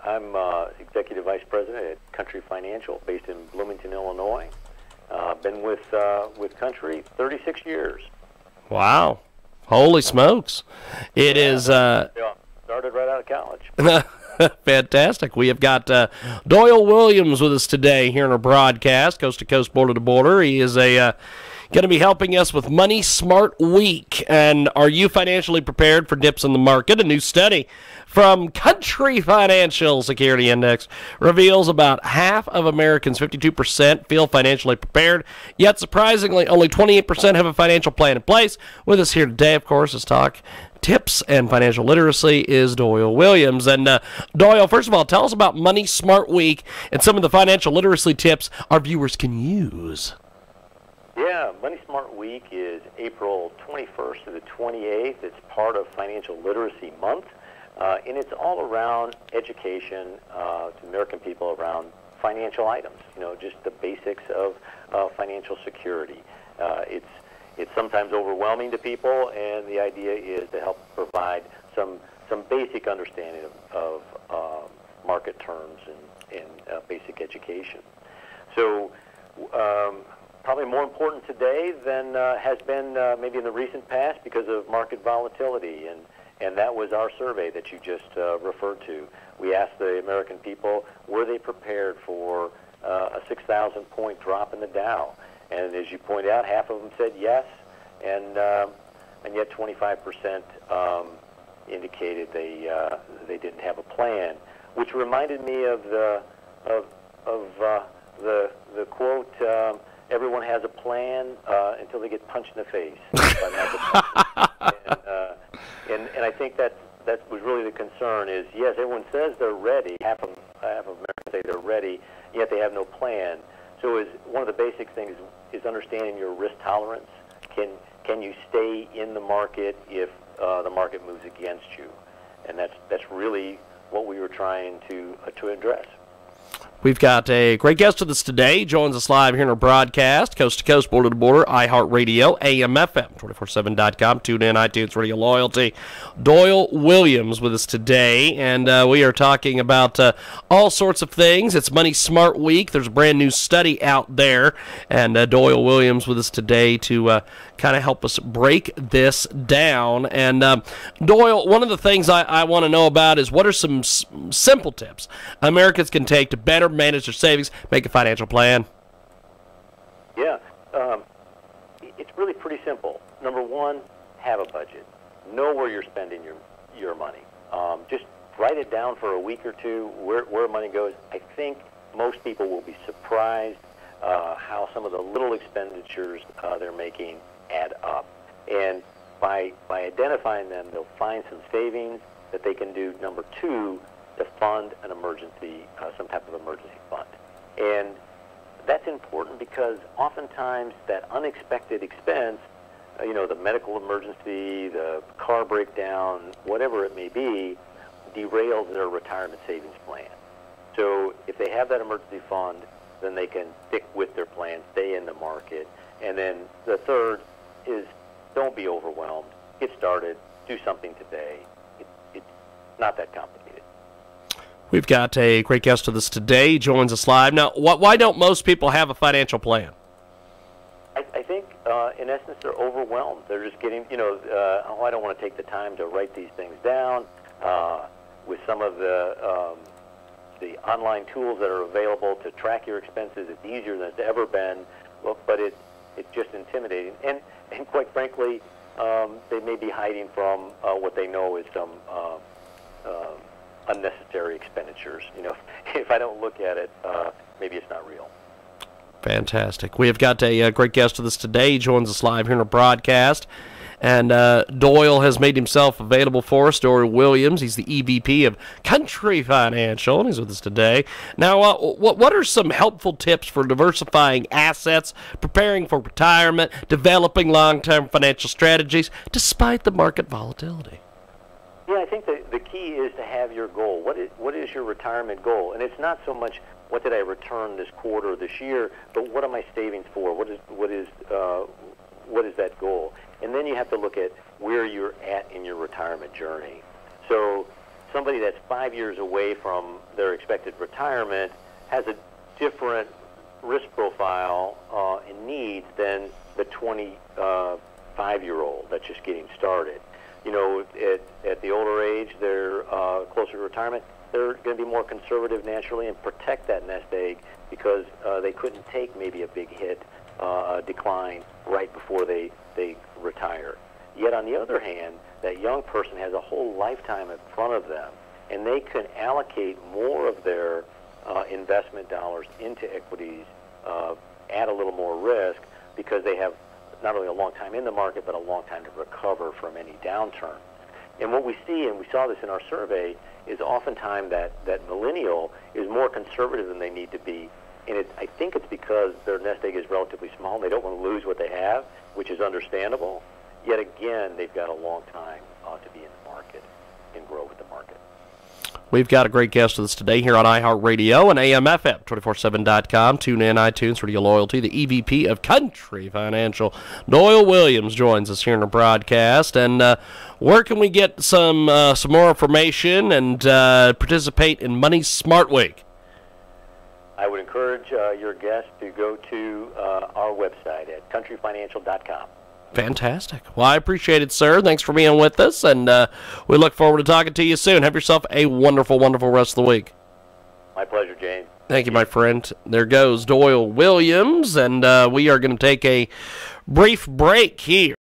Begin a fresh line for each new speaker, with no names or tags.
I'm Executive Vice President at Country Financial, based in Bloomington, Illinois. Been with Country 36 years.
Wow. Holy smokes. It is...
Yeah, started right out of college.
Fantastic. We have got Doyal Williams with us today here in our broadcast, coast to coast, border to border. He is going to be helping us with Money Smart Week. And are you financially prepared for dips in the market? A new study from Country Financial Security Index reveals about half of Americans, 52%, feel financially prepared. Yet, surprisingly, only 28% have a financial plan in place. With us here today, of course, is talk tips and financial literacy is Doyal Williams. And Doyal, first of all, tell us about Money Smart Week and some of the financial literacy tips our viewers can use.
Yeah, Money Smart Week is April 21st to the 28th. It's part of Financial Literacy Month, and it's all around education to American people around financial items, just the basics of financial security. It's sometimes overwhelming to people, and the idea is to help provide some basic understanding of market terms and basic education. So probably more important today than has been maybe in the recent past because of market volatility, and that was our survey that you just referred to. We asked the American people, were they prepared for a 6,000-point drop in the Dow? And as you pointed out, half of them said yes, and yet 25% indicated they didn't have a plan, which reminded me of the quote, "Everyone has a plan until they get punched in the face." And I think that was really the concern. Is yes, everyone says they're ready. Half of Americans say they're ready, yet they have no plan. So is one of the basic things is understanding your risk tolerance. Can you stay in the market if the market moves against you? And that's really what we were trying to address.
We've got a great guest with us today. Joins us live here in our broadcast, coast to coast, border to border, iHeartRadio, AMFM, 247.com, tune in, iTunes, Radio Loyalty. Doyal Williams with us today, and we are talking about all sorts of things. It's Money Smart Week. There's a brand new study out there, and Doyal Williams with us today to kind of help us break this down. And Doyal, one of the things I want to know about is what are some simple tips Americans can take to better manage their savings, make a financial plan?
Yeah, it's really pretty simple. Number one, have a budget. Know where you're spending your money. Just write it down for a week or two where money goes. I think most people will be surprised how some of the little expenditures they're making add up. And by identifying them, they'll find some savings that they can do. Number two, to fund an emergency, some type of emergency fund. And that's important because oftentimes that unexpected expense, the medical emergency, the car breakdown, whatever it may be, derails their retirement savings plan. So if they have that emergency fund, then they can stick with their plan, stay in the market. And then the third is don't be overwhelmed. Get started. Do something today. It's not that complicated.
We've got a great guest with us today. He joins us live. Now, why don't most people have a financial plan?
I think, in essence, they're overwhelmed. They're just getting, I don't want to take the time to write these things down. With some of the online tools that are available to track your expenses, it's easier than it's ever been. But it's just intimidating. And quite frankly, they may be hiding from what they know is some unnecessary expenditures. If I don't look at it, maybe it's not real.
Fantastic. We have got a great guest with us today. He joins us live here in our broadcast. And Doyal has made himself available for us. Doyal Williams, he's the EVP of Country Financial, and he's with us today. Now, what are some helpful tips for diversifying assets, preparing for retirement, developing long-term financial strategies, despite the market volatility?
Yeah, I think the key is to have your goal. What is your retirement goal? And it's not so much what did I return this quarter, this year, but what are my savings for? What is that goal? And then you have to look at where you're at in your retirement journey. So somebody that's 5 years away from their expected retirement has a different risk profile and needs than the 25-year-old that's just getting started. You know, at the older age, they're closer to retirement, they're going to be more conservative naturally and protect that nest egg because they couldn't take maybe a big hit, decline right before they retire. Yet on the other hand, that young person has a whole lifetime in front of them, and they can allocate more of their investment dollars into equities at a little more risk because they have not only a long time in the market, but a long time to recover from any downturn. And what we see, and we saw this in our survey, is oftentimes that millennial is more conservative than they need to be. And I think it's because their nest egg is relatively small. They don't want to lose what they have, which is understandable. Yet again, they've got a long time to be in the market and grow with the market.
We've got a great guest with us today here on iHeartRadio and AMFM, 247.com, TuneIn, iTunes, Radio Loyalty. The EVP of Country Financial, Doyal Williams, joins us here in the broadcast. And where can we get some more information and participate in Money Smart Week?
I would encourage your guests to go to our website at countryfinancial.com.
Fantastic. Well, I appreciate it, sir. Thanks for being with us, and we look forward to talking to you soon. Have yourself a wonderful, wonderful rest of the week.
My pleasure, James.
Thank you, my friend. There goes Doyal Williams, and we are going to take a brief break here.